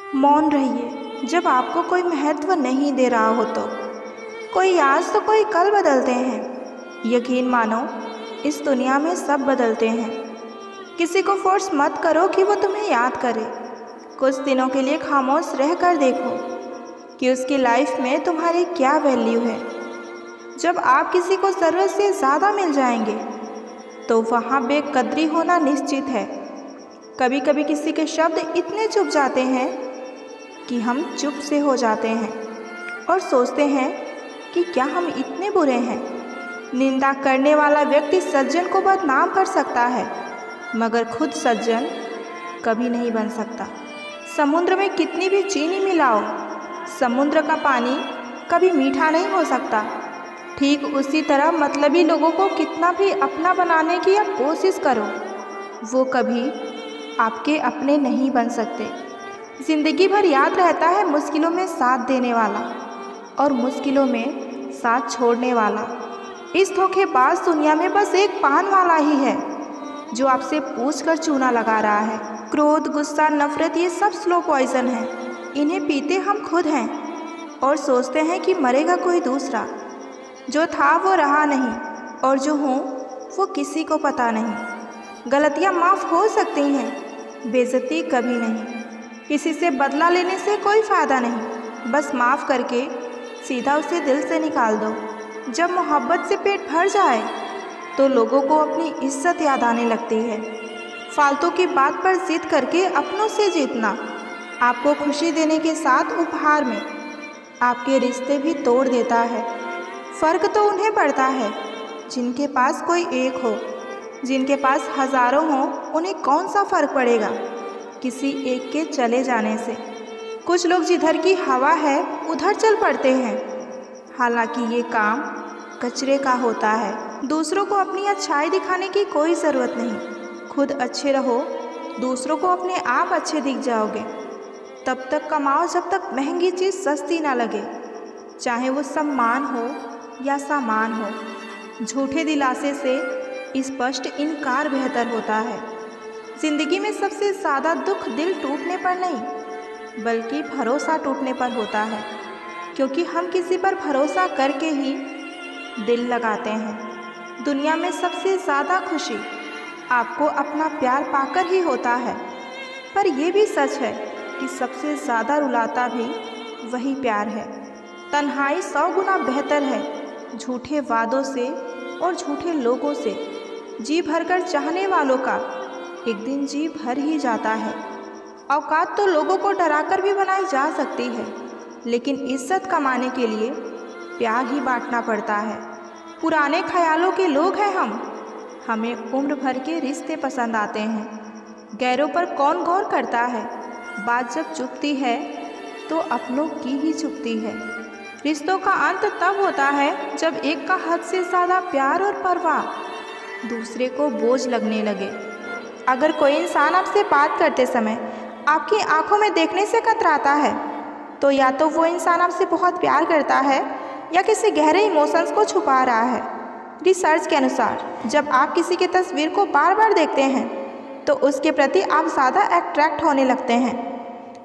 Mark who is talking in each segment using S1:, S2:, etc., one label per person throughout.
S1: मौन रहिए जब आपको कोई महत्व नहीं दे रहा हो तो। कोई आज तो कोई कल बदलते हैं। यकीन मानो, इस दुनिया में सब बदलते हैं। किसी को फोर्स मत करो कि वो तुम्हें याद करे। कुछ दिनों के लिए खामोश रह कर देखो कि उसकी लाइफ में तुम्हारी क्या वैल्यू है। जब आप किसी को ज़रूरत से ज़्यादा मिल जाएंगे तो वहाँ बेकदरी होना निश्चित है। कभी कभी किसी के शब्द इतने चुप जाते हैं कि हम चुप से हो जाते हैं और सोचते हैं कि क्या हम इतने बुरे हैं। निंदा करने वाला व्यक्ति सज्जन को बदनाम कर सकता है, मगर खुद सज्जन कभी नहीं बन सकता। समुद्र में कितनी भी चीनी मिलाओ, समुद्र का पानी कभी मीठा नहीं हो सकता। ठीक उसी तरह मतलबी लोगों को कितना भी अपना बनाने की आप कोशिश करो, वो कभी आपके अपने नहीं बन सकते। ज़िंदगी भर याद रहता है मुश्किलों में साथ देने वाला और मुश्किलों में साथ छोड़ने वाला। इस धोखेबाज दुनिया में बस एक पान वाला ही है जो आपसे पूछ कर चूना लगा रहा है। क्रोध, गुस्सा, नफरत, ये सब स्लो पॉइजन है। इन्हें पीते हम खुद हैं और सोचते हैं कि मरेगा कोई दूसरा। जो था वो रहा नहीं और जो हूँ वो किसी को पता नहीं। गलतियाँ माफ़ हो सकती हैं, बेइज्जती कभी नहीं। किसी से बदला लेने से कोई फ़ायदा नहीं, बस माफ़ करके सीधा उसे दिल से निकाल दो। जब मोहब्बत से पेट भर जाए तो लोगों को अपनी इज्जत याद आने लगती है। फालतू की बात पर जिद करके अपनों से जीतना आपको खुशी देने के साथ उपहार में आपके रिश्ते भी तोड़ देता है। फ़र्क तो उन्हें पड़ता है जिनके पास कोई एक हो। जिनके पास हज़ारों हों, उन्हें कौन सा फ़र्क पड़ेगा किसी एक के चले जाने से। कुछ लोग जिधर की हवा है उधर चल पड़ते हैं, हालांकि ये काम कचरे का होता है। दूसरों को अपनी अच्छाई दिखाने की कोई ज़रूरत नहीं। खुद अच्छे रहो, दूसरों को अपने आप अच्छे दिख जाओगे। तब तक कमाओ जब तक महंगी चीज़ सस्ती ना लगे, चाहे वो सम्मान हो या सामान हो। झूठे दिलासे से स्पष्ट इनकार बेहतर होता है। ज़िंदगी में सबसे ज़्यादा दुख दिल टूटने पर नहीं बल्कि भरोसा टूटने पर होता है, क्योंकि हम किसी पर भरोसा करके ही दिल लगाते हैं। दुनिया में सबसे ज़्यादा खुशी आपको अपना प्यार पाकर ही होता है, पर यह भी सच है कि सबसे ज़्यादा रुलाता भी वही प्यार है। तन्हाई 100 गुना बेहतर है झूठे वादों से और झूठे लोगों से। जी भरकर चाहने वालों का एक दिन जी भर ही जाता है। औकात तो लोगों को डराकर भी बनाई जा सकती है, लेकिन इज्जत कमाने के लिए प्यार ही बांटना पड़ता है। पुराने ख्यालों के लोग हैं हम, हमें उम्र भर के रिश्ते पसंद आते हैं। गैरों पर कौन गौर करता है, बात जब चुभती है तो अपनों की ही चुभती है। रिश्तों का अंत तब होता है जब एक का हद से ज़्यादा प्यार और परवाह दूसरे को बोझ लगने लगे। अगर कोई इंसान आपसे बात करते समय आपकी आंखों में देखने से कतराता है तो या तो वो इंसान आपसे बहुत प्यार करता है या किसी गहरे इमोशंस को छुपा रहा है। रिसर्च के अनुसार जब आप किसी की तस्वीर को बार बार देखते हैं तो उसके प्रति आप ज़्यादा अट्रैक्ट होने लगते हैं।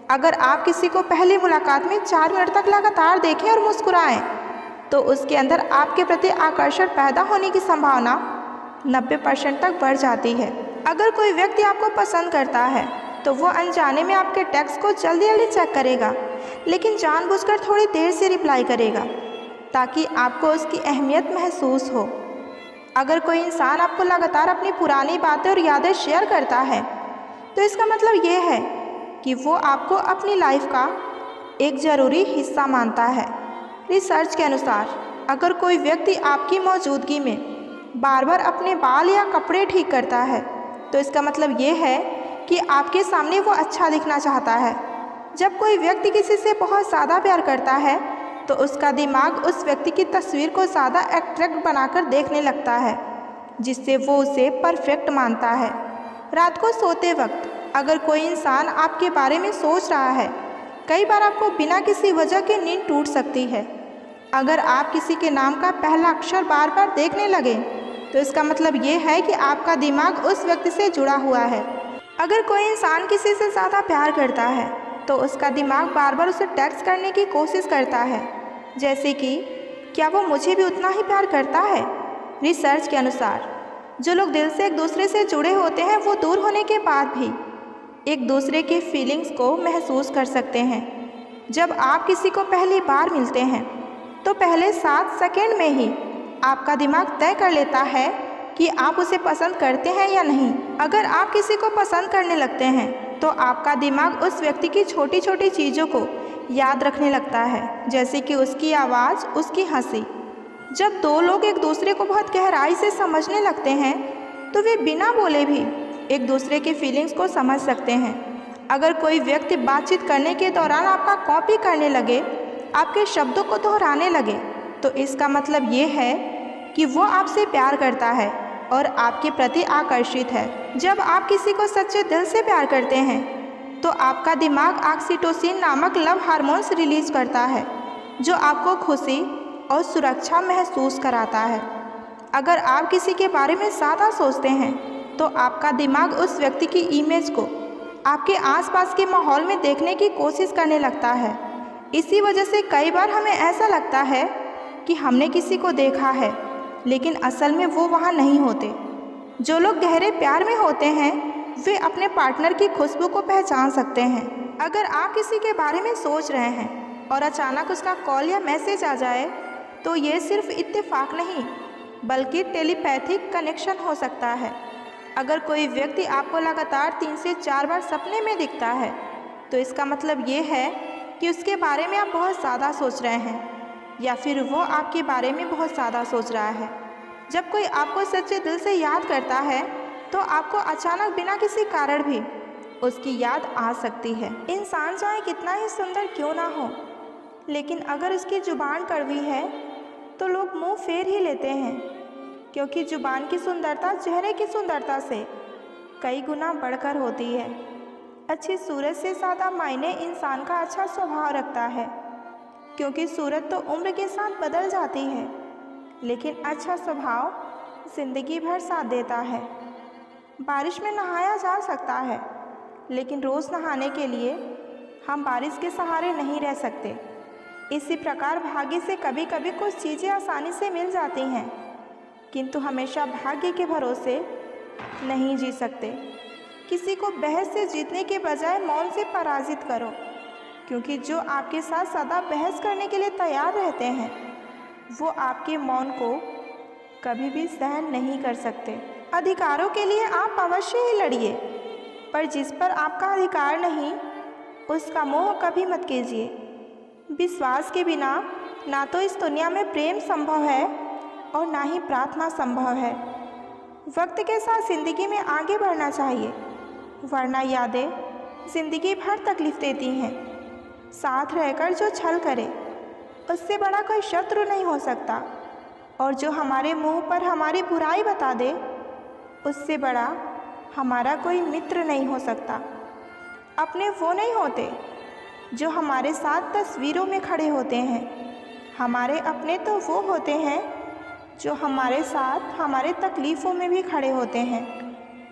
S1: अगर आप किसी को पहली मुलाकात में 4 मिनट तक लगातार देखें और मुस्कुराएं तो उसके अंदर आपके प्रति आकर्षण पैदा होने की संभावना 90% तक बढ़ जाती है। अगर कोई व्यक्ति आपको पसंद करता है तो वो अनजाने में आपके टेक्स्ट को जल्दी जल्दी चेक करेगा, लेकिन जानबूझकर थोड़ी देर से रिप्लाई करेगा ताकि आपको उसकी अहमियत महसूस हो। अगर कोई इंसान आपको लगातार अपनी पुरानी बातें और यादें शेयर करता है तो इसका मतलब ये है कि वो आपको अपनी लाइफ का एक ज़रूरी हिस्सा मानता है। रिसर्च के अनुसार अगर कोई व्यक्ति आपकी मौजूदगी में बार बार अपने बाल या कपड़े ठीक करता है तो इसका मतलब ये है कि आपके सामने वो अच्छा दिखना चाहता है। जब कोई व्यक्ति किसी से बहुत ज़्यादा प्यार करता है तो उसका दिमाग उस व्यक्ति की तस्वीर को ज़्यादा अट्रैक्ट बनाकर देखने लगता है, जिससे वो उसे परफेक्ट मानता है। रात को सोते वक्त अगर कोई इंसान आपके बारे में सोच रहा है, कई बार आपको बिना किसी वजह के नींद टूट सकती है। अगर आप किसी के नाम का पहला अक्षर बार बार देखने लगे तो इसका मतलब ये है कि आपका दिमाग उस व्यक्ति से जुड़ा हुआ है। अगर कोई इंसान किसी से ज़्यादा प्यार करता है तो उसका दिमाग बार बार उसे टेक्स्ट करने की कोशिश करता है, जैसे कि क्या वो मुझे भी उतना ही प्यार करता है। रिसर्च के अनुसार जो लोग दिल से एक दूसरे से जुड़े होते हैं वो दूर होने के बाद भी एक दूसरे की फीलिंग्स को महसूस कर सकते हैं। जब आप किसी को पहली बार मिलते हैं तो पहले 7 सेकंड में ही आपका दिमाग तय कर लेता है कि आप उसे पसंद करते हैं या नहीं। अगर आप किसी को पसंद करने लगते हैं तो आपका दिमाग उस व्यक्ति की छोटी छोटी चीज़ों को याद रखने लगता है, जैसे कि उसकी आवाज़, उसकी हंसी। जब दो लोग एक दूसरे को बहुत गहराई से समझने लगते हैं तो वे बिना बोले भी एक दूसरे की फीलिंग्स को समझ सकते हैं। अगर कोई व्यक्ति बातचीत करने के दौरान आपका कॉपी करने लगे, आपके शब्दों को दोहराने लगे, तो इसका मतलब ये है कि वो आपसे प्यार करता है और आपके प्रति आकर्षित है। जब आप किसी को सच्चे दिल से प्यार करते हैं तो आपका दिमाग ऑक्सीटोसिन नामक लव हार्मोन्स रिलीज करता है, जो आपको खुशी और सुरक्षा महसूस कराता है। अगर आप किसी के बारे में ज़्यादा सोचते हैं तो आपका दिमाग उस व्यक्ति की इमेज को आपके आसपास के माहौल में देखने की कोशिश करने लगता है। इसी वजह से कई बार हमें ऐसा लगता है कि हमने किसी को देखा है, लेकिन असल में वो वहाँ नहीं होते। जो लोग गहरे प्यार में होते हैं वे अपने पार्टनर की खुशबू को पहचान सकते हैं। अगर आप किसी के बारे में सोच रहे हैं और अचानक उसका कॉल या मैसेज आ जाए तो ये सिर्फ इत्तेफाक नहीं बल्कि टेलीपैथिक कनेक्शन हो सकता है। अगर कोई व्यक्ति आपको लगातार 3 से 4 बार सपने में दिखता है तो इसका मतलब ये है कि उसके बारे में आप बहुत ज़्यादा सोच रहे हैं या फिर वो आपके बारे में बहुत ज़्यादा सोच रहा है। जब कोई आपको सच्चे दिल से याद करता है तो आपको अचानक बिना किसी कारण भी उसकी याद आ सकती है। इंसान चाहे कितना ही सुंदर क्यों ना हो, लेकिन अगर उसकी जुबान कड़वी है तो लोग मुंह फेर ही लेते हैं, क्योंकि जुबान की सुंदरता चेहरे की सुंदरता से कई गुना बढ़कर होती है। अच्छी सूरत से ज़्यादा मायने इंसान का अच्छा स्वभाव रखता है, क्योंकि सूरत तो उम्र के साथ बदल जाती है, लेकिन अच्छा स्वभाव ज़िंदगी भर साथ देता है। बारिश में नहाया जा सकता है, लेकिन रोज़ नहाने के लिए हम बारिश के सहारे नहीं रह सकते। इसी प्रकार भाग्य से कभी कभी कुछ चीज़ें आसानी से मिल जाती हैं, किंतु हमेशा भाग्य के भरोसे नहीं जी सकते। किसी को बहस से जीतने के बजाय मौन से पराजित करो, क्योंकि जो आपके साथ सदा बहस करने के लिए तैयार रहते हैं वो आपके मौन को कभी भी सहन नहीं कर सकते। अधिकारों के लिए आप अवश्य ही लड़िए, पर जिस पर आपका अधिकार नहीं उसका मोह कभी मत कीजिए। विश्वास के बिना ना तो इस दुनिया में प्रेम संभव है और ना ही प्रार्थना संभव है। वक्त के साथ ज़िंदगी में आगे बढ़ना चाहिए, वरना यादें ज़िंदगी भर तकलीफ़ देती हैं। साथ रहकर जो छल करे उससे बड़ा कोई शत्रु नहीं हो सकता, और जो हमारे मुंह पर हमारी बुराई बता दे उससे बड़ा हमारा कोई मित्र नहीं हो सकता। अपने वो नहीं होते जो हमारे साथ तस्वीरों में खड़े होते हैं, हमारे अपने तो वो होते हैं जो हमारे साथ हमारे तकलीफ़ों में भी खड़े होते हैं।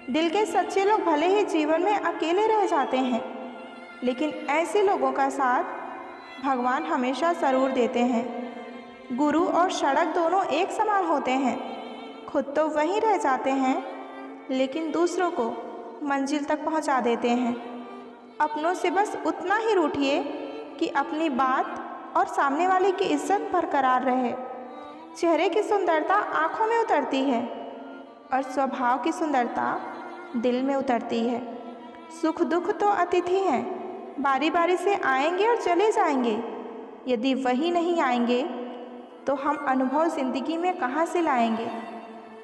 S1: दिल के सच्चे लोग भले ही जीवन में अकेले रह जाते हैं, लेकिन ऐसे लोगों का साथ भगवान हमेशा ज़रूर देते हैं। गुरु और सड़क दोनों एक समान होते हैं। खुद तो वहीं रह जाते हैं, लेकिन दूसरों को मंजिल तक पहुंचा देते हैं। अपनों से बस उतना ही रूठिए कि अपनी बात और सामने वाले की इज्जत बरकरार रहे। चेहरे की सुंदरता आँखों में उतरती है और स्वभाव की सुंदरता दिल में उतरती है। सुख दुख तो अतिथि हैं, बारी बारी से आएंगे और चले जाएंगे। यदि वही नहीं आएंगे तो हम अनुभव ज़िंदगी में कहाँ से लाएंगे।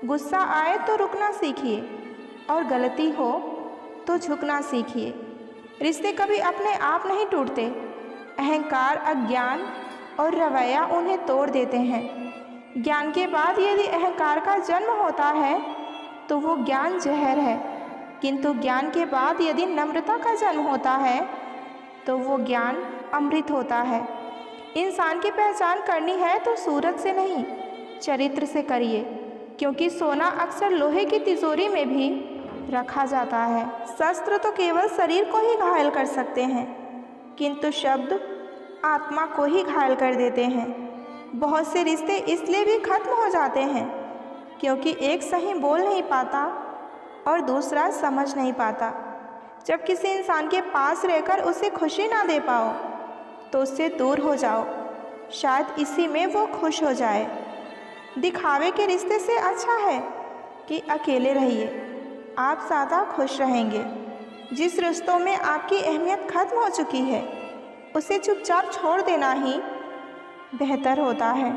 S1: गुस्सा आए तो रुकना सीखिए और गलती हो तो झुकना सीखिए। रिश्ते कभी अपने आप नहीं टूटते, अहंकार, अज्ञान और रवैया उन्हें तोड़ देते हैं। ज्ञान के बाद यदि अहंकार का जन्म होता है तो वो ज्ञान जहर है, किंतु ज्ञान के बाद यदि नम्रता का जन्म होता है तो वो ज्ञान अमृत होता है। इंसान की पहचान करनी है तो सूरत से नहीं, चरित्र से करिए, क्योंकि सोना अक्सर लोहे की तिजोरी में भी रखा जाता है। शस्त्र तो केवल शरीर को ही घायल कर सकते हैं, किंतु शब्द आत्मा को ही घायल कर देते हैं। बहुत से रिश्ते इसलिए भी खत्म हो जाते हैं क्योंकि एक सही बोल नहीं पाता और दूसरा समझ नहीं पाता। जब किसी इंसान के पास रहकर उसे खुशी ना दे पाओ तो उससे दूर हो जाओ, शायद इसी में वो खुश हो जाए। दिखावे के रिश्ते से अच्छा है कि अकेले रहिए, आप ज़्यादा खुश रहेंगे। जिस रिश्तों में आपकी अहमियत खत्म हो चुकी है उसे चुपचाप छोड़ देना ही बेहतर होता है।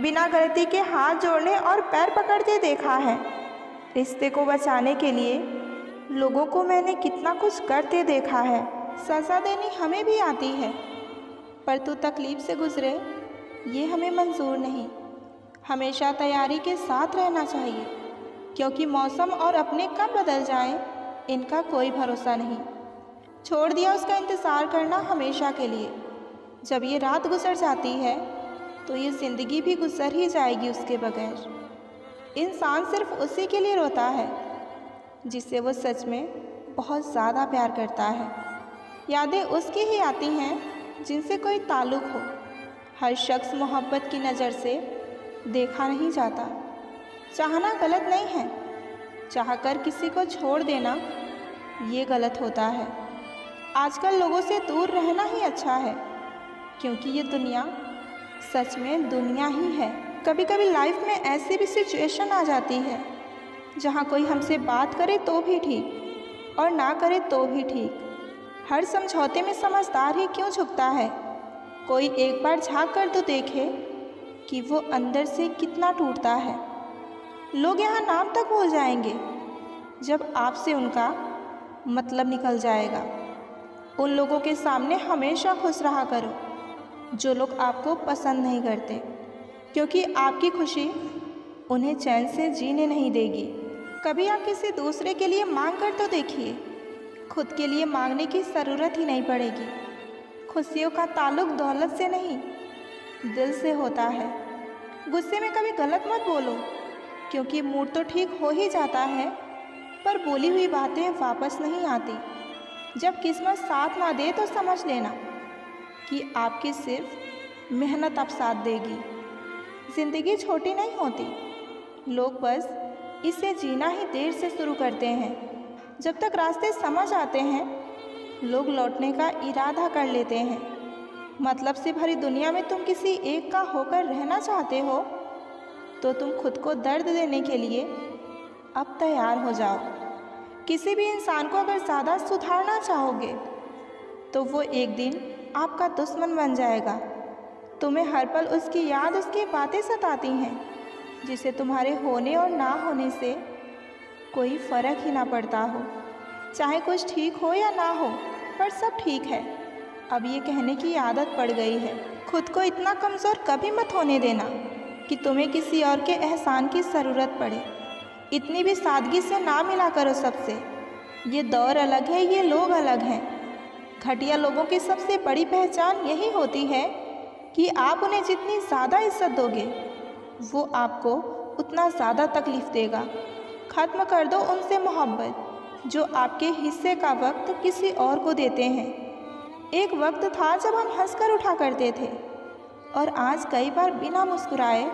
S1: बिना गलती के हाथ जोड़ने और पैर पकड़ते देखा है। रिश्ते को बचाने के लिए लोगों को मैंने कितना कुछ करते देखा है। सज़ा देनी हमें भी आती है, पर तू तकलीफ़ से गुज़रे ये हमें मंजूर नहीं। हमेशा तैयारी के साथ रहना चाहिए क्योंकि मौसम और अपने कब बदल जाएं इनका कोई भरोसा नहीं। छोड़ दिया उसका इंतज़ार करना हमेशा के लिए। जब ये रात गुजर जाती है तो ये ज़िंदगी भी गुजर ही जाएगी उसके बगैर। इंसान सिर्फ उसी के लिए रोता है जिसे वो सच में बहुत ज़्यादा प्यार करता है। यादें उसकी ही आती हैं जिनसे कोई ताल्लुक़ हो। हर शख्स मोहब्बत की नज़र से देखा नहीं जाता। चाहना गलत नहीं है, चाहकर किसी को छोड़ देना ये गलत होता है। आजकल लोगों से दूर रहना ही अच्छा है क्योंकि ये दुनिया सच में दुनिया ही है। कभी कभी लाइफ में ऐसी भी सिचुएशन आ जाती है जहाँ कोई हमसे बात करे तो भी ठीक और ना करे तो भी ठीक। हर समझौते में समझदार ही क्यों झुकता है। कोई एक बार झांक कर तो देखे कि वो अंदर से कितना टूटता है। लोग यहाँ नाम तक भूल जाएंगे जब आपसे उनका मतलब निकल जाएगा। उन लोगों के सामने हमेशा खुश रहा करो जो लोग आपको पसंद नहीं करते, क्योंकि आपकी खुशी उन्हें चैन से जीने नहीं देगी। कभी आप किसी दूसरे के लिए मांग कर तो देखिए, खुद के लिए मांगने की ज़रूरत ही नहीं पड़ेगी। खुशियों का ताल्लुक दौलत से नहीं दिल से होता है। गुस्से में कभी गलत मत बोलो क्योंकि मूड तो ठीक हो ही जाता है पर बोली हुई बातें वापस नहीं आती। जब किस्मत साथ ना दे तो समझ लेना कि आपकी सिर्फ मेहनत अब साथ देगी। ज़िंदगी छोटी नहीं होती, लोग बस इसे जीना ही देर से शुरू करते हैं। जब तक रास्ते समझ आते हैं लोग लौटने का इरादा कर लेते हैं। मतलब से भरी दुनिया में तुम किसी एक का होकर रहना चाहते हो तो तुम खुद को दर्द देने के लिए अब तैयार हो जाओ। किसी भी इंसान को अगर ज़्यादा सुधारना चाहोगे तो वो एक दिन आपका दुश्मन बन जाएगा। तुम्हें हर पल उसकी याद, उसकी बातें सताती हैं जिसे तुम्हारे होने और ना होने से कोई फ़र्क ही ना पड़ता हो। चाहे कुछ ठीक हो या ना हो पर सब ठीक है, अब ये कहने की आदत पड़ गई है। खुद को इतना कमज़ोर कभी मत होने देना कि तुम्हें किसी और के एहसान की ज़रूरत पड़े। इतनी भी सादगी से ना मिला करो सबसे। ये दौर अलग है, ये लोग अलग हैं। घटिया लोगों की सबसे बड़ी पहचान यही होती है कि आप उन्हें जितनी ज़्यादा इज्जत दोगे वो आपको उतना ज़्यादा तकलीफ़ देगा। ख़त्म कर दो उनसे मोहब्बत जो आपके हिस्से का वक्त किसी और को देते हैं। एक वक्त था जब हम हंसकर उठा करते थे और आज कई बार बिना मुस्कुराए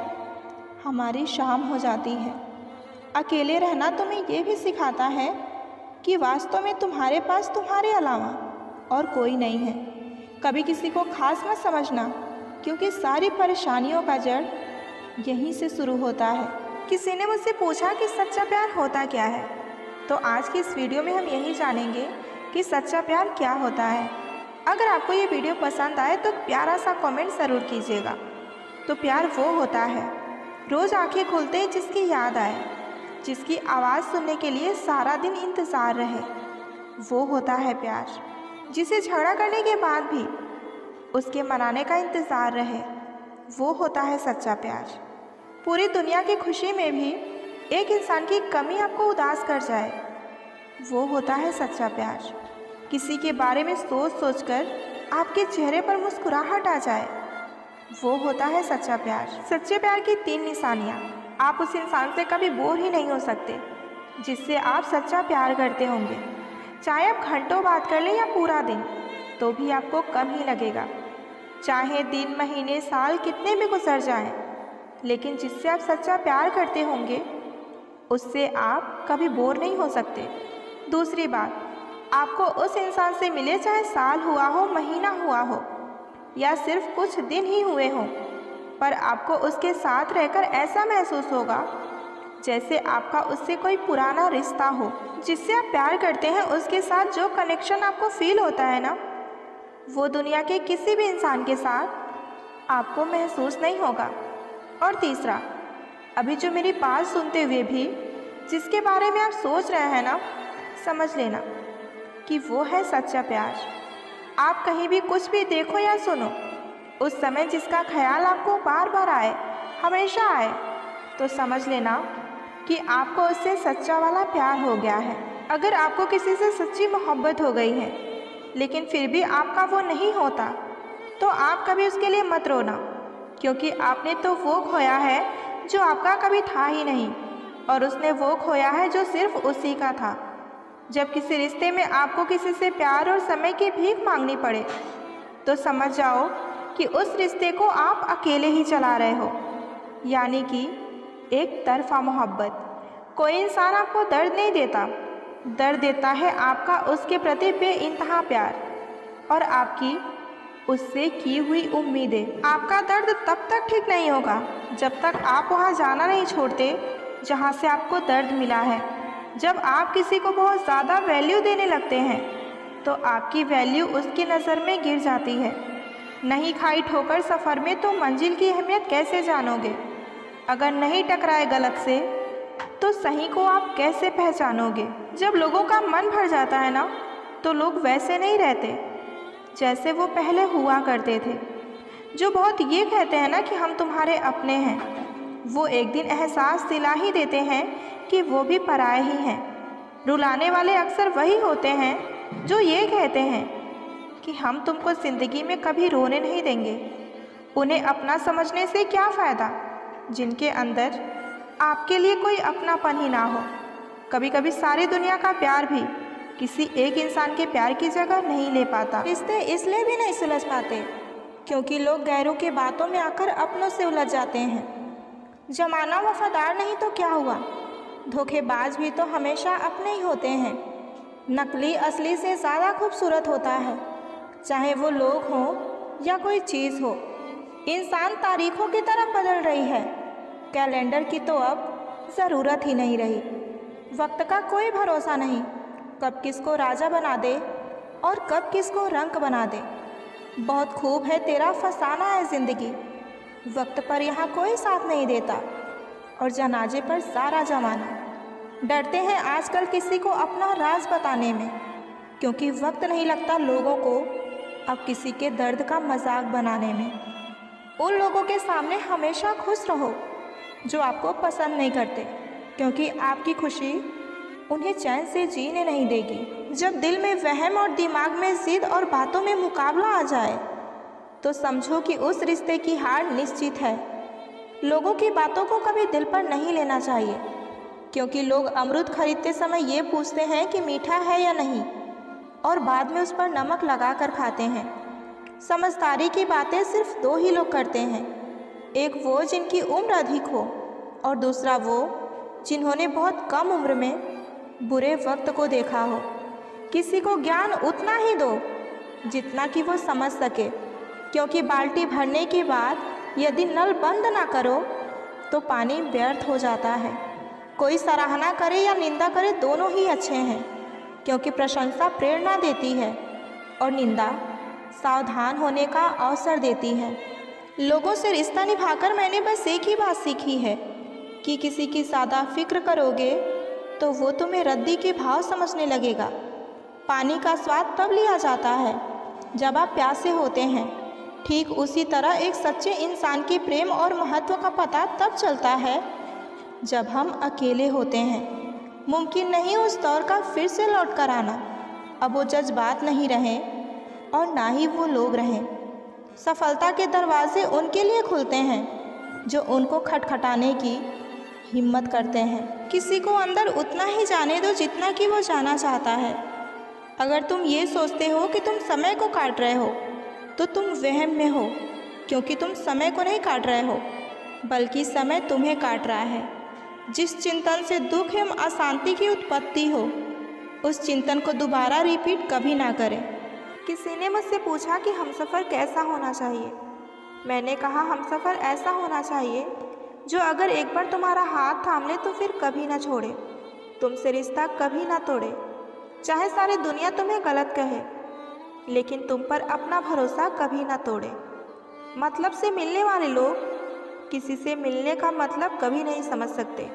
S1: हमारी शाम हो जाती है। अकेले रहना तुम्हें ये भी सिखाता है कि वास्तव में तुम्हारे पास तुम्हारे अलावा और कोई नहीं है। कभी किसी को खास मत समझना क्योंकि सारी परेशानियों का जड़ यहीं से शुरू होता है। किसी ने मुझसे पूछा कि सच्चा प्यार होता क्या है, तो आज की इस वीडियो में हम यही जानेंगे कि सच्चा प्यार क्या होता है। अगर आपको ये वीडियो पसंद आए तो प्यारा सा कमेंट ज़रूर कीजिएगा। तो प्यार वो होता है रोज़ आंखें खुलते ही जिसकी याद आए, जिसकी आवाज़ सुनने के लिए सारा दिन इंतज़ार रहे, वो होता है प्यार। जिसे झगड़ा करने के बाद भी उसके मनाने का इंतज़ार रहे, वो होता है सच्चा प्यार। पूरी दुनिया की खुशी में भी एक इंसान की कमी आपको उदास कर जाए, वो होता है सच्चा प्यार। किसी के बारे में सोच सोचकर आपके चेहरे पर मुस्कुराहट आ जाए, वो होता है सच्चा प्यार। सच्चे प्यार की 3 निशानियाँ। आप उस इंसान से कभी बोर ही नहीं हो सकते जिससे आप सच्चा प्यार करते होंगे। चाहे आप घंटों बात कर लें या पूरा दिन, तो भी आपको कम ही लगेगा। चाहे दिन, महीने, साल कितने भी गुजर जाएं, लेकिन जिससे आप सच्चा प्यार करते होंगे उससे आप कभी बोर नहीं हो सकते। दूसरी बात, आपको उस इंसान से मिले चाहे साल हुआ हो, महीना हुआ हो या सिर्फ कुछ दिन ही हुए हों, पर आपको उसके साथ रहकर ऐसा महसूस होगा जैसे आपका उससे कोई पुराना रिश्ता हो। जिससे आप प्यार करते हैं उसके साथ जो कनेक्शन आपको फील होता है ना, वो दुनिया के किसी भी इंसान के साथ आपको महसूस नहीं होगा। और तीसरा, अभी जो मेरी बात सुनते हुए भी जिसके बारे में आप सोच रहे हैं ना, समझ लेना कि वो है सच्चा प्यार। आप कहीं भी कुछ भी देखो या सुनो, उस समय जिसका ख्याल आपको बार बार आए, हमेशा आए, तो समझ लेना कि आपको उससे सच्चा वाला प्यार हो गया है। अगर आपको किसी से सच्ची मोहब्बत हो गई है लेकिन फिर भी आपका वो नहीं होता, तो आप कभी उसके लिए मत रोना, क्योंकि आपने तो वो खोया है जो आपका कभी था ही नहीं, और उसने वो खोया है जो सिर्फ उसी का था। जब किसी रिश्ते में आपको किसी से प्यार और समय की भीख मांगनी पड़े, तो समझ जाओ कि उस रिश्ते को आप अकेले ही चला रहे हो, यानी कि एक तरफा मोहब्बत। कोई इंसान आपको दर्द नहीं देता, दर्द देता है आपका उसके प्रति बेइंतहा प्यार और आपकी उससे की हुई उम्मीदें। आपका दर्द तब तक ठीक नहीं होगा जब तक आप वहाँ जाना नहीं छोड़ते जहाँ से आपको दर्द मिला है। जब आप किसी को बहुत ज़्यादा वैल्यू देने लगते हैं तो आपकी वैल्यू उसकी नज़र में गिर जाती है। नहीं खाई ठोकर सफ़र में तो मंजिल की अहमियत कैसे जानोगे? अगर नहीं टकराए गलत से तो सही को आप कैसे पहचानोगे? जब लोगों का मन भर जाता है ना, तो लोग वैसे नहीं रहते जैसे वो पहले हुआ करते थे। जो बहुत ये कहते हैं ना कि हम तुम्हारे अपने हैं, वो एक दिन एहसास दिला ही देते हैं कि वो भी पराए ही हैं। रुलाने वाले अक्सर वही होते हैं जो ये कहते हैं कि हम तुमको ज़िंदगी में कभी रोने नहीं देंगे। उन्हें अपना समझने से क्या फ़ायदा जिनके अंदर आपके लिए कोई अपनापन ही ना हो। कभी कभी सारी दुनिया का प्यार भी किसी एक इंसान के प्यार की जगह नहीं ले पाता। रिश्ते इसलिए भी नहीं सुलझ पाते क्योंकि लोग गैरों के बातों में आकर अपनों से उलझ जाते हैं। जमाना वफादार नहीं तो क्या हुआ, धोखेबाज भी तो हमेशा अपने ही होते हैं। नकली असली से ज़्यादा खूबसूरत होता है, चाहे वो लोग हों या कोई चीज़ हो। इंसान तारीखों की तरफ बदल रही है, कैलेंडर की तो अब ज़रूरत ही नहीं रही। वक्त का कोई भरोसा नहीं, कब किसको राजा बना दे और कब किसको रंक बना दे। बहुत खूब है तेरा फसाना है ज़िंदगी, वक्त पर यहाँ कोई साथ नहीं देता और जनाजे पर सारा जमाना। डरते हैं आजकल किसी को अपना राज बताने में, क्योंकि वक्त नहीं लगता लोगों को अब किसी के दर्द का मजाक बनाने में। उन लोगों के सामने हमेशा खुश रहो जो आपको पसंद नहीं करते, क्योंकि आपकी खुशी उन्हें चैन से जीने नहीं देगी। जब दिल में वहम और दिमाग में जिद और बातों में मुकाबला आ जाए तो समझो कि उस रिश्ते की हार निश्चित है। लोगों की बातों को कभी दिल पर नहीं लेना चाहिए, क्योंकि लोग अमरूद खरीदते समय ये पूछते हैं कि मीठा है या नहीं, और बाद में उस पर नमक लगा कर खाते हैं। समझदारी की बातें सिर्फ दो ही लोग करते हैं, एक वो जिनकी उम्र अधिक हो और दूसरा वो जिन्होंने बहुत कम उम्र में बुरे वक्त को देखा हो। किसी को ज्ञान उतना ही दो जितना कि वो समझ सके, क्योंकि बाल्टी भरने के बाद यदि नल बंद ना करो तो पानी व्यर्थ हो जाता है। कोई सराहना करे या निंदा करे दोनों ही अच्छे हैं, क्योंकि प्रशंसा प्रेरणा देती है और निंदा सावधान होने का अवसर देती है। लोगों से रिश्ता निभाकर मैंने बस एक ही बात सीखी है कि किसी की ज़्यादा फिक्र करोगे तो वो तुम्हें रद्दी के भाव समझने लगेगा। पानी का स्वाद तब लिया जाता है जब आप प्यासे होते हैं, ठीक उसी तरह एक सच्चे इंसान के प्रेम और महत्व का पता तब चलता है जब हम अकेले होते हैं। मुमकिन नहीं उस दौर का फिर से लौट कर आना। अब वो जज्बात नहीं रहें और ना ही वो लोग रहें। सफलता के दरवाजे उनके लिए खुलते हैं जो उनको खटखटाने की हिम्मत करते हैं। किसी को अंदर उतना ही जाने दो जितना कि वो जाना चाहता है, अगर तुम ये सोचते हो कि तुम समय को काट रहे हो तो तुम वहम में हो, क्योंकि तुम समय को नहीं काट रहे हो बल्कि समय तुम्हें काट रहा है। जिस चिंतन से दुख एवं अशांति की उत्पत्ति हो उस चिंतन को दोबारा रिपीट कभी ना करें। किसी ने मुझसे पूछा कि हमसफ़र कैसा होना चाहिए। मैंने कहा हमसफ़र ऐसा होना चाहिए जो अगर एक बार तुम्हारा हाथ थाम ले तो फिर कभी ना छोड़े, तुमसे रिश्ता कभी ना तोड़े। चाहे सारी दुनिया तुम्हें गलत कहे लेकिन तुम पर अपना भरोसा कभी ना तोड़े। मतलब से मिलने वाले लोग किसी से मिलने का मतलब कभी नहीं समझ सकते।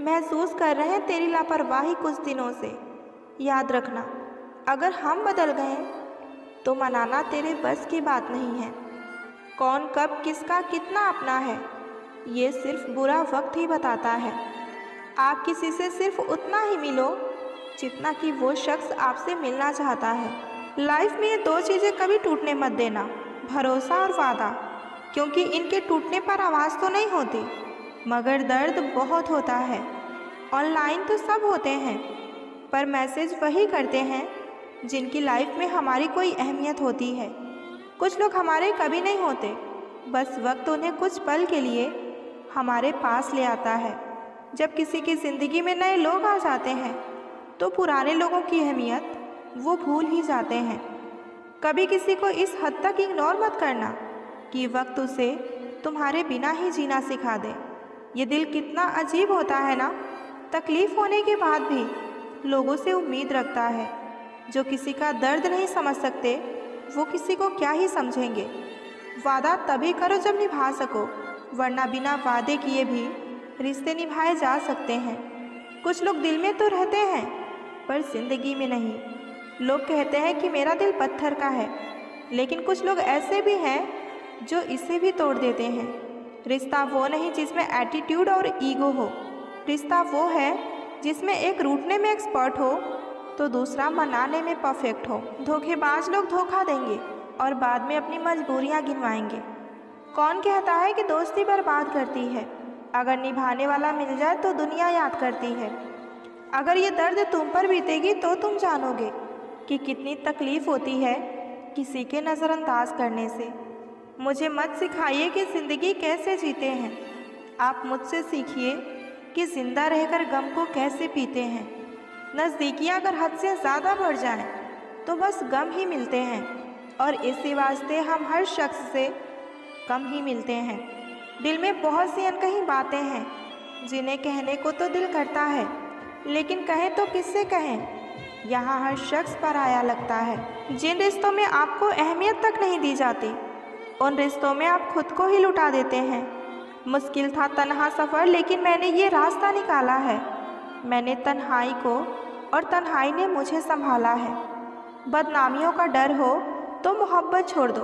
S1: महसूस कर रहे हैं तेरी लापरवाही कुछ दिनों से। याद रखना, अगर हम बदल गए तो मनाना तेरे बस की बात नहीं है। कौन कब किसका कितना अपना है ये सिर्फ बुरा वक्त ही बताता है। आप किसी से सिर्फ उतना ही मिलो जितना कि वो शख्स आपसे मिलना चाहता है। लाइफ में ये दो चीज़ें कभी टूटने मत देना, भरोसा और वादा, क्योंकि इनके टूटने पर आवाज़ तो नहीं होती मगर दर्द बहुत होता है। ऑनलाइन तो सब होते हैं पर मैसेज वही करते हैं जिनकी लाइफ में हमारी कोई अहमियत होती है। कुछ लोग हमारे कभी नहीं होते, बस वक्त उन्हें कुछ पल के लिए हमारे पास ले आता है। जब किसी की ज़िंदगी में नए लोग आ जाते हैं तो पुराने लोगों की अहमियत वो भूल ही जाते हैं। कभी किसी को इस हद तक इग्नोर मत करना कि वक्त उसे तुम्हारे बिना ही जीना सिखा दे। ये दिल कितना अजीब होता है ना, तकलीफ़ होने के बाद भी लोगों से उम्मीद रखता है। जो किसी का दर्द नहीं समझ सकते वो किसी को क्या ही समझेंगे। वादा तभी करो जब निभा सको, वरना बिना वादे किए भी रिश्ते निभाए जा सकते हैं। कुछ लोग दिल में तो रहते हैं पर ज़िंदगी में नहीं। लोग कहते हैं कि मेरा दिल पत्थर का है, लेकिन कुछ लोग ऐसे भी हैं जो इसे भी तोड़ देते हैं। रिश्ता वो नहीं जिसमें एटीट्यूड और ईगो हो। रिश्ता वो है जिसमें एक रूठने में एक्सपर्ट हो तो दूसरा मनाने में परफेक्ट हो। धोखेबाज लोग धोखा देंगे और बाद में अपनी मजबूरियां गिनवाएंगे। कौन कहता है कि दोस्ती बर्बाद करती है? अगर निभाने वाला मिल जाए तो दुनिया याद करती है। अगर ये दर्द तुम पर बीतेगी तो तुम जानोगे कि कितनी तकलीफ़ होती है किसी के नज़रअंदाज करने से। मुझे मत सिखाइए कि ज़िंदगी कैसे जीते हैं, आप मुझसे सीखिए कि ज़िंदा रहकर गम को कैसे पीते हैं। नज़दीकियाँ अगर हद से ज़्यादा बढ़ जाएं तो बस गम ही मिलते हैं और इसी वास्ते हम हर शख्स से कम ही मिलते हैं। दिल में बहुत सी अनकही बातें हैं जिन्हें कहने को तो दिल करता है, लेकिन कहें तो किससे कहें। यहाँ हर शख्स पराया लगता है। जिन रिश्तों में आपको अहमियत तक नहीं दी जाती उन रिश्तों में आप खुद को ही लुटा देते हैं। मुश्किल था तन्हा सफ़र, लेकिन मैंने ये रास्ता निकाला है। मैंने तन्हाई को और तन्हाई ने मुझे संभाला है। बदनामियों का डर हो तो मोहब्बत छोड़ दो,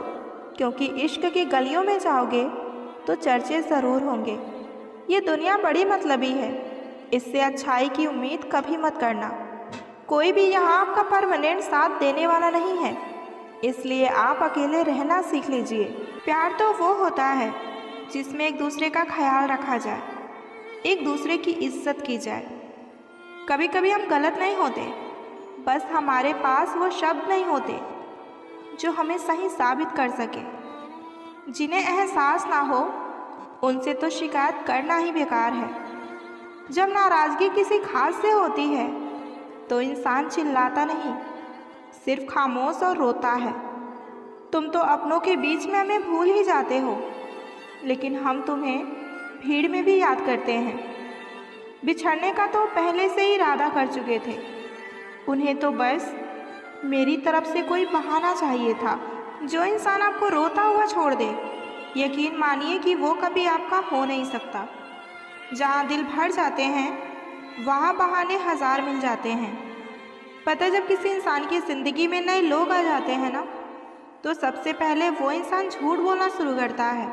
S1: क्योंकि इश्क की गलियों में जाओगे तो चर्चे ज़रूर होंगे। ये दुनिया बड़ी मतलबी है, इससे अच्छाई की उम्मीद कभी मत करना। कोई भी यहाँ आपका परमानेंट साथ देने वाला नहीं है, इसलिए आप अकेले रहना सीख लीजिए। प्यार तो वो होता है जिसमें एक दूसरे का ख्याल रखा जाए, एक दूसरे की इज्जत की जाए। कभी कभी हम गलत नहीं होते, बस हमारे पास वो शब्द नहीं होते जो हमें सही साबित कर सके। जिन्हें एहसास ना हो उनसे तो शिकायत करना ही बेकार है। जब नाराज़गी किसी खास से होती है तो इंसान चिल्लाता नहीं, सिर्फ खामोश और रोता है। तुम तो अपनों के बीच में हमें भूल ही जाते हो, लेकिन हम तुम्हें भीड़ में भी याद करते हैं। बिछड़ने का तो पहले से ही इरादा कर चुके थे, उन्हें तो बस मेरी तरफ से कोई बहाना चाहिए था। जो इंसान आपको रोता हुआ छोड़ दे, यकीन मानिए कि वो कभी आपका हो नहीं सकता। जहाँ दिल भर जाते हैं वहाँ बहाने हज़ार मिल जाते हैं। पता है, जब किसी इंसान की ज़िंदगी में नए लोग आ जाते हैं ना, तो सबसे पहले वो इंसान झूठ बोलना शुरू करता है।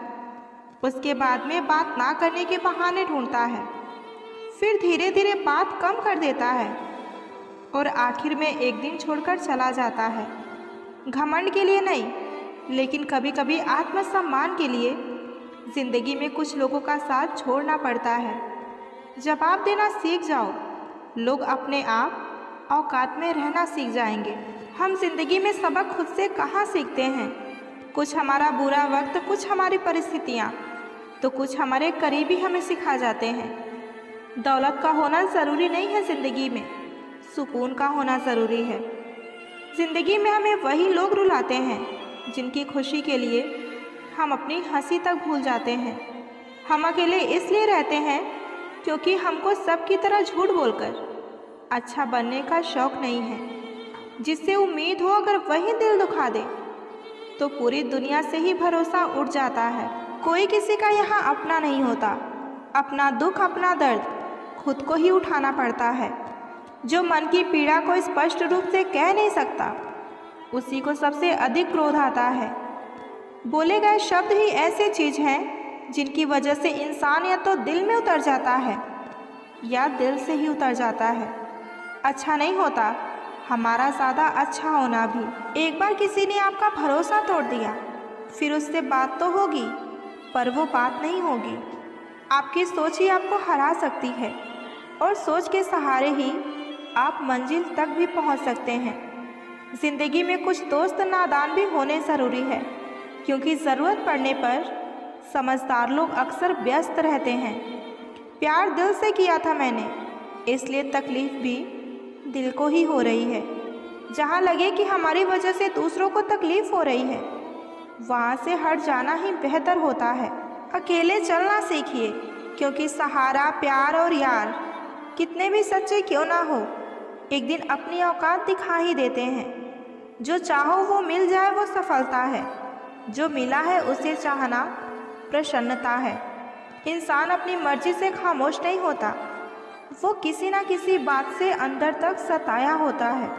S1: उसके बाद में बात ना करने के बहाने ढूंढता है, फिर धीरे धीरे बात कम कर देता है और आखिर में एक दिन छोड़कर चला जाता है। घमंड के लिए नहीं, लेकिन कभी कभी आत्मसम्मान के लिए ज़िंदगी में कुछ लोगों का साथ छोड़ना पड़ता है। जवाब देना सीख जाओ, लोग अपने आप औकात में रहना सीख जाएंगे। हम जिंदगी में सबक खुद से कहाँ सीखते हैं? कुछ हमारा बुरा वक्त, कुछ हमारी परिस्थितियाँ, तो कुछ हमारे करीबी हमें सिखा जाते हैं। दौलत का होना ज़रूरी नहीं है ज़िंदगी में, सुकून का होना ज़रूरी है। ज़िंदगी में हमें वही लोग रुलाते हैं जिनकी खुशी के लिए हम अपनी हंसी तक भूल जाते हैं। हम अकेले इसलिए रहते हैं क्योंकि हमको सबकी तरह झूठ बोलकर अच्छा बनने का शौक़ नहीं है। जिससे उम्मीद हो अगर वही दिल दुखा दे तो पूरी दुनिया से ही भरोसा उठ जाता है। कोई किसी का यहाँ अपना नहीं होता। अपना दुख, अपना दर्द खुद को ही उठाना पड़ता है। जो मन की पीड़ा को स्पष्ट रूप से कह नहीं सकता, उसी को सबसे अधिक क्रोध आता है। बोले गए शब्द ही ऐसे चीज़ हैं जिनकी वजह से इंसान या तो दिल में उतर जाता है या दिल से ही उतर जाता है। अच्छा नहीं होता हमारा ज़्यादा अच्छा होना भी। एक बार किसी ने आपका भरोसा तोड़ दिया, फिर उससे बात तो होगी पर वो बात नहीं होगी। आपकी सोच ही आपको हरा सकती है और सोच के सहारे ही आप मंजिल तक भी पहुंच सकते हैं। ज़िंदगी में कुछ दोस्त नादान भी होने ज़रूरी है, क्योंकि ज़रूरत पड़ने पर समझदार लोग अक्सर व्यस्त रहते हैं। प्यार दिल से किया था मैंने, इसलिए तकलीफ़ भी दिल को ही हो रही है। जहाँ लगे कि हमारी वजह से दूसरों को तकलीफ़ हो रही है, वहाँ से हट जाना ही बेहतर होता है। अकेले चलना सीखिए, क्योंकि सहारा, प्यार और यार कितने भी सच्चे क्यों ना हो, एक दिन अपनी औकात दिखा ही देते हैं। जो चाहो वो मिल जाए वो सफलता है, जो मिला है उसे चाहना प्रसन्नता है। इंसान अपनी मर्जी से खामोश नहीं होता, वो किसी ना किसी बात से अंदर तक सताया होता है।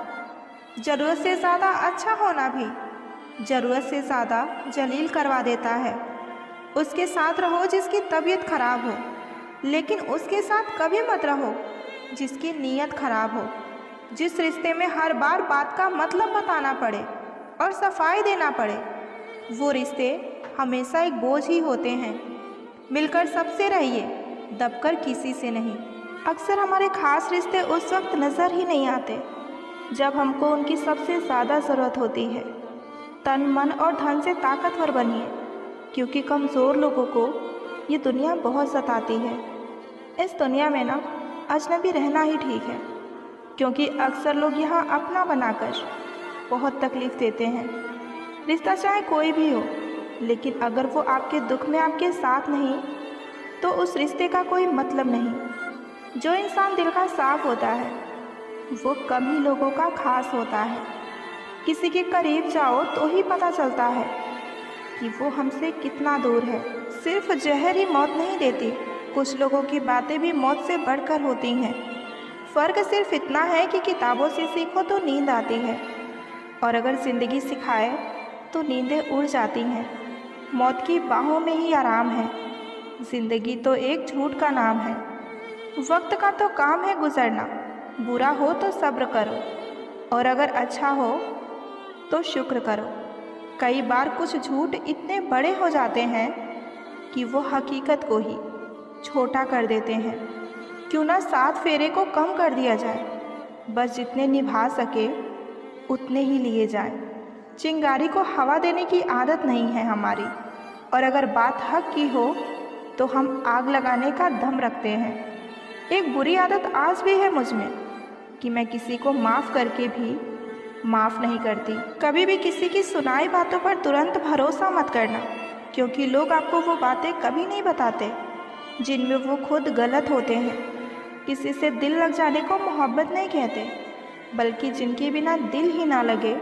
S1: ज़रूरत से ज़्यादा अच्छा होना भी ज़रूरत से ज़्यादा जलील करवा देता है। उसके साथ रहो जिसकी तबीयत खराब हो, लेकिन उसके साथ कभी मत रहो जिसकी नीयत खराब हो। जिस रिश्ते में हर बार बात का मतलब बताना पड़े और सफाई देना पड़े, वो रिश्ते हमेशा एक बोझ ही होते हैं। मिलकर सबसे रहिए, दबकर किसी से नहीं। अक्सर हमारे खास रिश्ते उस वक्त नज़र ही नहीं आते जब हमको उनकी सबसे ज़्यादा ज़रूरत होती है। तन, मन और धन से ताकतवर बनिए, क्योंकि कमज़ोर लोगों को ये दुनिया बहुत सताती है। इस दुनिया में ना अजनबी रहना ही ठीक है, क्योंकि अक्सर लोग यहाँ अपना बनाकर बहुत तकलीफ़ देते हैं। रिश्ता चाहे कोई भी हो, लेकिन अगर वो आपके दुख में आपके साथ नहीं तो उस रिश्ते का कोई मतलब नहीं। जो इंसान दिल का साफ होता है वो कम ही लोगों का खास होता है। किसी के करीब जाओ तो ही पता चलता है कि वो हमसे कितना दूर है। सिर्फ जहर ही मौत नहीं देती, कुछ लोगों की बातें भी मौत से बढ़कर होती हैं। फ़र्क सिर्फ इतना है कि किताबों से सीखो तो नींद आती है, और अगर ज़िंदगी सिखाए तो नींदें उड़ जाती हैं। मौत की बाहों में ही आराम है, ज़िंदगी तो एक झूठ का नाम है। वक्त का तो काम है गुज़रना, बुरा हो तो सब्र करो, और अगर अच्छा हो तो शुक्र करो। कई बार कुछ झूठ इतने बड़े हो जाते हैं कि वो हकीकत को ही छोटा कर देते हैं। क्यों ना 7 फेरे को कम कर दिया जाए, बस जितने निभा सके उतने ही लिए जाए। चिंगारी को हवा देने की आदत नहीं है हमारी, और अगर बात हक की हो तो हम आग लगाने का दम रखते हैं। एक बुरी आदत आज भी है मुझ में कि मैं किसी को माफ़ करके भी माफ़ नहीं करती। कभी भी किसी की सुनाई बातों पर तुरंत भरोसा मत करना, क्योंकि लोग आपको वो बातें कभी नहीं बताते जिनमें वो खुद गलत होते हैं। किसी से दिल लग जाने को मोहब्बत नहीं कहते, बल्कि जिनके बिना दिल ही ना लगे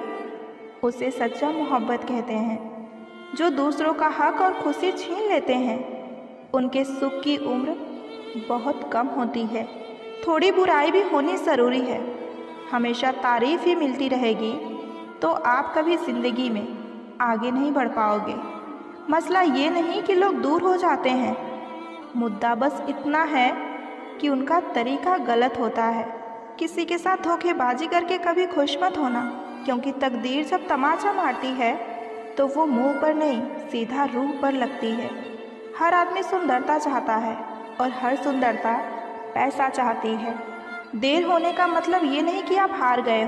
S1: उसे सच्चा मोहब्बत कहते हैं। जो दूसरों का हक और खुशी छीन लेते हैं, उनके सुख की उम्र बहुत कम होती है। थोड़ी बुराई भी होनी ज़रूरी है। हमेशा तारीफ़ ही मिलती रहेगी तो आप कभी ज़िंदगी में आगे नहीं बढ़ पाओगे। मसला ये नहीं कि लोग दूर हो जाते हैं, मुद्दा बस इतना है कि उनका तरीका गलत होता है। किसी के साथ धोखेबाजी करके कभी खुश मत होना, क्योंकि तकदीर जब तमाचा मारती है तो वो मुंह पर नहीं सीधा रूह पर लगती है। हर आदमी सुंदरता चाहता है और हर सुंदरता पैसा चाहती है। देर होने का मतलब ये नहीं कि आप हार गए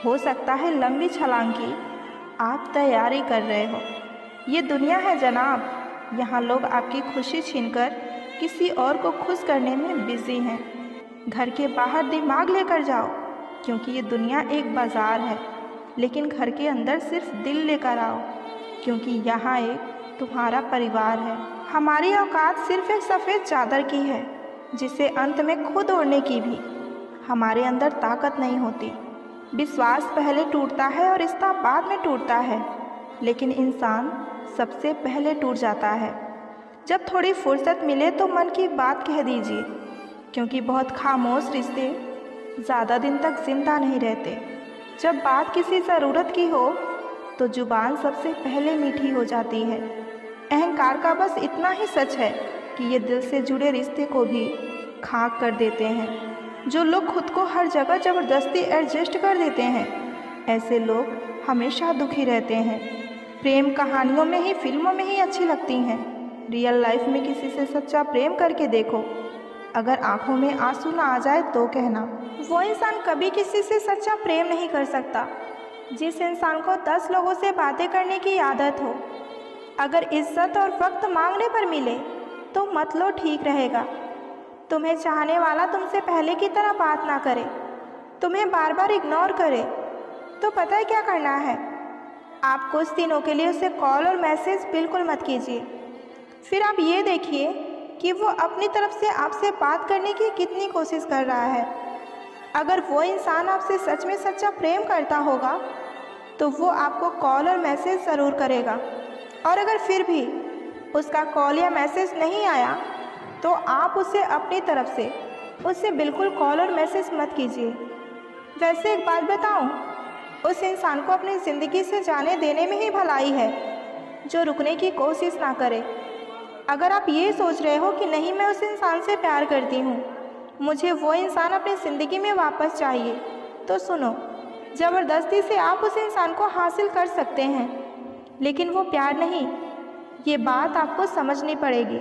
S1: हो सकता है लंबी छलांग की आप तैयारी कर रहे हो। ये दुनिया है जनाब, यहाँ लोग आपकी खुशी छीनकर किसी और को खुश करने में बिजी हैं। घर के बाहर दिमाग लेकर जाओ, क्योंकि ये दुनिया एक बाज़ार है, लेकिन घर के अंदर सिर्फ दिल लेकर आओ, क्योंकि यहाँ एक तुम्हारा परिवार है। हमारी औकात सिर्फ एक सफ़ेद चादर की है, जिसे अंत में खुद ओढ़ने की भी हमारे अंदर ताकत नहीं होती। विश्वास पहले टूटता है और रिश्ता बाद में टूटता है, लेकिन इंसान सबसे पहले टूट जाता है। जब थोड़ी फुर्सत मिले तो मन की बात कह दीजिए, क्योंकि बहुत खामोश रिश्ते ज़्यादा दिन तक जिंदा नहीं रहते। जब बात किसी ज़रूरत की हो तो जुबान सबसे पहले मीठी हो जाती है। अहंकार का बस इतना ही सच है कि ये दिल से जुड़े रिश्ते को भी खाक कर देते हैं। जो लोग खुद को हर जगह ज़बरदस्ती एडजस्ट कर देते हैं, ऐसे लोग हमेशा दुखी रहते हैं। प्रेम कहानियों में ही, फिल्मों में ही अच्छी लगती हैं। रियल लाइफ में किसी से सच्चा प्रेम करके देखो, अगर आंखों में आंसू ना आ जाए तो कहना। वो इंसान कभी किसी से सच्चा प्रेम नहीं कर सकता जिस इंसान को 10 लोगों से बातें करने की आदत हो। अगर इज्जत और वक्त मांगने पर मिले तो मत लो, ठीक रहेगा। तुम्हें चाहने वाला तुमसे पहले की तरह बात ना करे, तुम्हें बार बार इग्नोर करे, तो पता है क्या करना है? आप कुछ दिनों के लिए उसे कॉल और मैसेज बिल्कुल मत कीजिए। फिर आप ये देखिए कि वो अपनी तरफ से आपसे बात करने की कितनी कोशिश कर रहा है। अगर वो इंसान आपसे सच में सच्चा प्रेम करता होगा तो वो आपको कॉल और मैसेज ज़रूर करेगा। और अगर फिर भी उसका कॉल या मैसेज नहीं आया तो आप उसे अपनी तरफ से उससे बिल्कुल कॉल और मैसेज मत कीजिए। वैसे एक बात बताऊं, उस इंसान को अपनी ज़िंदगी से जाने देने में ही भलाई है जो रुकने की कोशिश ना करे। अगर आप ये सोच रहे हो कि नहीं, मैं उस इंसान से प्यार करती हूँ, मुझे वो इंसान अपनी ज़िंदगी में वापस चाहिए, तो सुनो, ज़बरदस्ती से आप उस इंसान को हासिल कर सकते हैं, लेकिन वो प्यार नहीं। ये बात आपको समझनी पड़ेगी।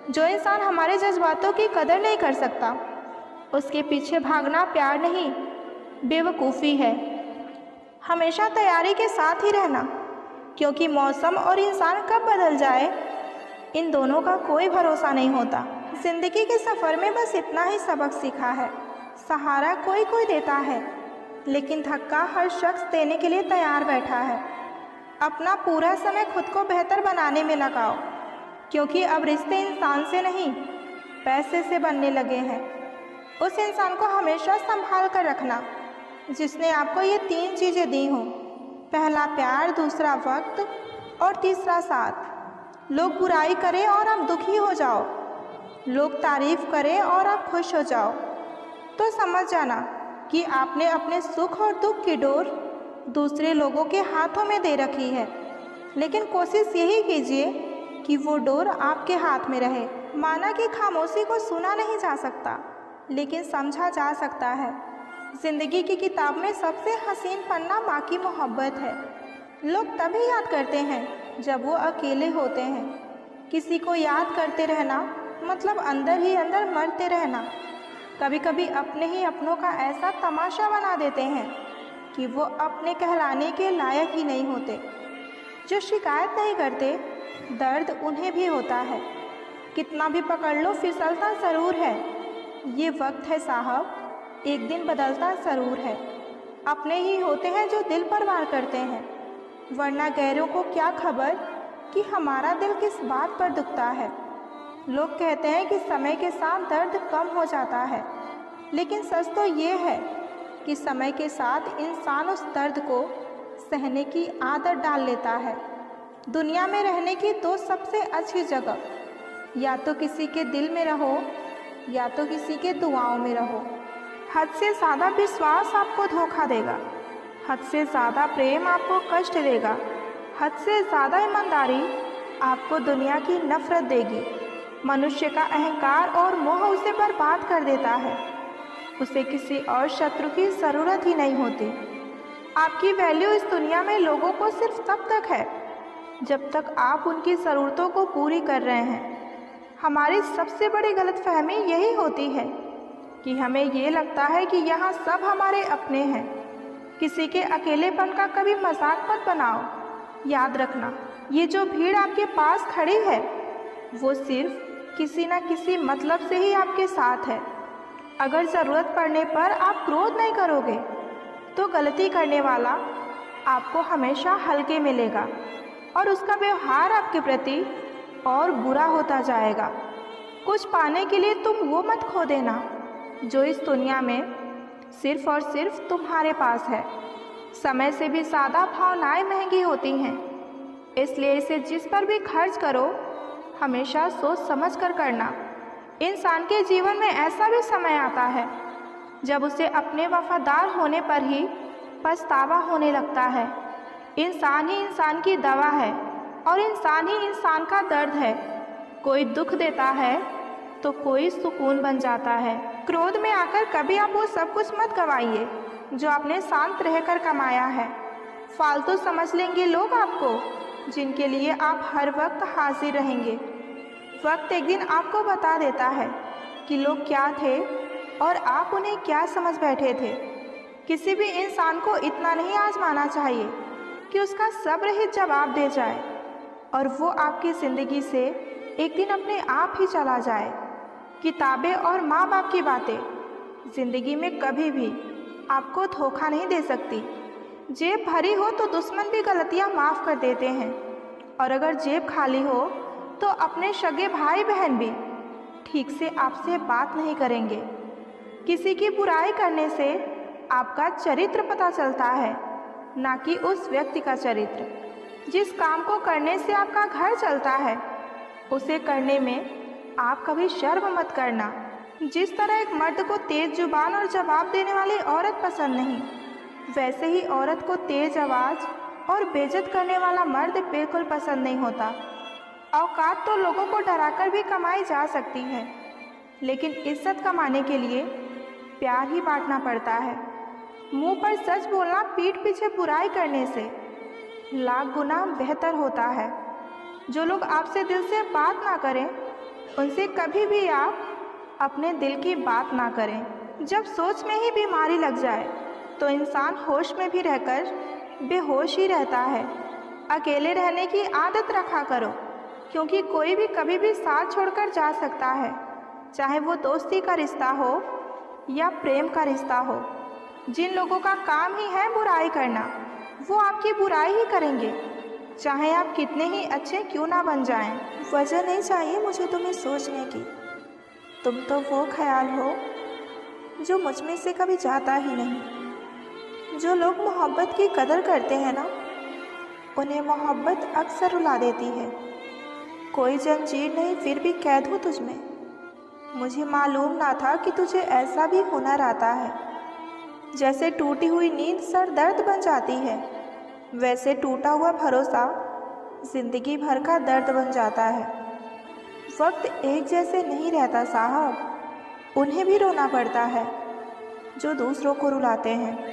S1: जो इंसान हमारे जज्बातों की कदर नहीं कर सकता, उसके पीछे भागना प्यार नहीं, बेवकूफ़ी है। हमेशा तैयारी के साथ ही रहना, क्योंकि मौसम और इंसान कब बदल जाए, इन दोनों का कोई भरोसा नहीं होता। ज़िंदगी के सफ़र में बस इतना ही सबक सीखा है, सहारा कोई कोई देता है, लेकिन धक्का हर शख्स देने के लिए तैयार बैठा है। अपना पूरा समय खुद को बेहतर बनाने में लगाओ, क्योंकि अब रिश्ते इंसान से नहीं, पैसे से बनने लगे हैं। उस इंसान को हमेशा संभाल कर रखना जिसने आपको ये 3 चीज़ें दी हों। पहला प्यार, दूसरा वक्त और तीसरा साथ। लोग बुराई करें और आप दुखी हो जाओ, लोग तारीफ़ करें और आप खुश हो जाओ, तो समझ जाना कि आपने अपने सुख और दुख की डोर दूसरे लोगों के हाथों में दे रखी है। लेकिन कोशिश यही कीजिए कि वो डोर आपके हाथ में रहे। माना कि खामोशी को सुना नहीं जा सकता, लेकिन समझा जा सकता है। ज़िंदगी की किताब में सबसे हसीन पन्ना माँ की मोहब्बत है। लोग तभी याद करते हैं जब वो अकेले होते हैं। किसी को याद करते रहना मतलब अंदर ही अंदर मरते रहना। कभी कभी अपने ही अपनों का ऐसा तमाशा बना देते हैं कि वो अपने कहलाने के लायक ही नहीं होते। जो शिकायत नहीं करते, दर्द उन्हें भी होता है। कितना भी पकड़ लो, फिसलता ज़रूर है। ये वक्त है साहब, एक दिन बदलता ज़रूर है। अपने ही होते हैं जो दिल पर वार करते हैं, वरना गैरों को क्या खबर कि हमारा दिल किस बात पर दुखता है। लोग कहते हैं कि समय के साथ दर्द कम हो जाता है, लेकिन सच तो ये है कि समय के साथ इंसान उस दर्द को सहने की आदत डाल लेता है। दुनिया में रहने की 2 सबसे अच्छी जगह, या तो किसी के दिल में रहो या तो किसी के दुआओं में रहो। हद से ज़्यादा विश्वास आपको धोखा देगा, हद से ज़्यादा प्रेम आपको कष्ट देगा, हद से ज़्यादा ईमानदारी आपको दुनिया की नफ़रत देगी। मनुष्य का अहंकार और मोह उसे बर्बाद कर देता है। उसे किसी और शत्रु की ज़रूरत ही नहीं होती। आपकी वैल्यू इस दुनिया में लोगों को सिर्फ तब तक है जब तक आप उनकी ज़रूरतों को पूरी कर रहे हैं। हमारी सबसे बड़ी गलतफहमी यही होती है कि हमें ये लगता है कि यहाँ सब हमारे अपने हैं। किसी के अकेलेपन का कभी मजाक मत बनाओ। याद रखना, ये जो भीड़ आपके पास खड़ी है वो सिर्फ किसी न किसी मतलब से ही आपके साथ है। अगर ज़रूरत पड़ने पर आप क्रोध नहीं करोगे तो गलती करने वाला आपको हमेशा हल्के मिलेगा और उसका व्यवहार आपके प्रति और बुरा होता जाएगा। कुछ पाने के लिए तुम वो मत खो देना जो इस दुनिया में सिर्फ और सिर्फ तुम्हारे पास है। समय से भी ज़्यादा भावनाएं महंगी होती हैं, इसलिए इसे जिस पर भी खर्च करो हमेशा सोच समझ कर करना। इंसान के जीवन में ऐसा भी समय आता है जब उसे अपने वफादार होने पर ही पछतावा होने लगता है। इंसान ही इंसान की दवा है और इंसान ही इंसान का दर्द है। कोई दुख देता है तो कोई सुकून बन जाता है। क्रोध में आकर कभी आप वो सब कुछ मत गवाइए जो आपने शांत रहकर कमाया है। फालतू समझ लेंगे लोग आपको, जिनके लिए आप हर वक्त हाजिर रहेंगे। वक्त एक दिन आपको बता देता है कि लोग क्या थे और आप उन्हें क्या समझ बैठे थे। किसी भी इंसान को इतना नहीं आजमाना चाहिए कि उसका सब्र ही जवाब दे जाए और वो आपकी ज़िंदगी से एक दिन अपने आप ही चला जाए। किताबें और माँ बाप की बातें ज़िंदगी में कभी भी आपको धोखा नहीं दे सकती। जेब भरी हो तो दुश्मन भी गलतियाँ माफ़ कर देते हैं, और अगर जेब खाली हो तो अपने सगे भाई बहन भी ठीक से आपसे बात नहीं करेंगे। किसी की बुराई करने से आपका चरित्र पता चलता है, ना कि उस व्यक्ति का चरित्र। जिस काम को करने से आपका घर चलता है उसे करने में आप कभी शर्म मत करना। जिस तरह एक मर्द को तेज जुबान और जवाब देने वाली औरत पसंद नहीं, वैसे ही औरत को तेज आवाज़ और बेइज्जत करने वाला मर्द बिल्कुल पसंद नहीं होता। औकात तो लोगों को डराकर भी कमाई जा सकती है, लेकिन इज्जत कमाने के लिए प्यार ही बांटना पड़ता है। मुंह पर सच बोलना पीठ पीछे बुराई करने से लाख गुना बेहतर होता है। जो लोग आपसे दिल से बात ना करें उनसे कभी भी आप अपने दिल की बात ना करें। जब सोच में ही बीमारी लग जाए तो इंसान होश में भी रहकर बेहोश ही रहता है। अकेले रहने की आदत रखा करो, क्योंकि कोई भी कभी भी साथ छोड़कर जा सकता है, चाहे वो दोस्ती का रिश्ता हो या प्रेम का रिश्ता हो। जिन लोगों का काम ही है बुराई करना, वो आपकी बुराई ही करेंगे, चाहे आप कितने ही अच्छे क्यों ना बन जाएं। वजह नहीं चाहिए मुझे तुम्हें सोचने की। तुम तो वो ख्याल हो जो मुझ में से कभी जाता ही नहीं। जो लोग मोहब्बत की कदर करते हैं ना, उन्हें मोहब्बत अक्सर रुला देती है। कोई जंजीर नहीं फिर भी कैद हूँ तुझमें। मुझे मालूम ना था कि तुझे ऐसा भी हुनर आता है। जैसे टूटी हुई नींद सर दर्द बन जाती है, वैसे टूटा हुआ भरोसा जिंदगी भर का दर्द बन जाता है। वक्त एक जैसे नहीं रहता साहब, उन्हें भी रोना पड़ता है जो दूसरों को रुलाते हैं।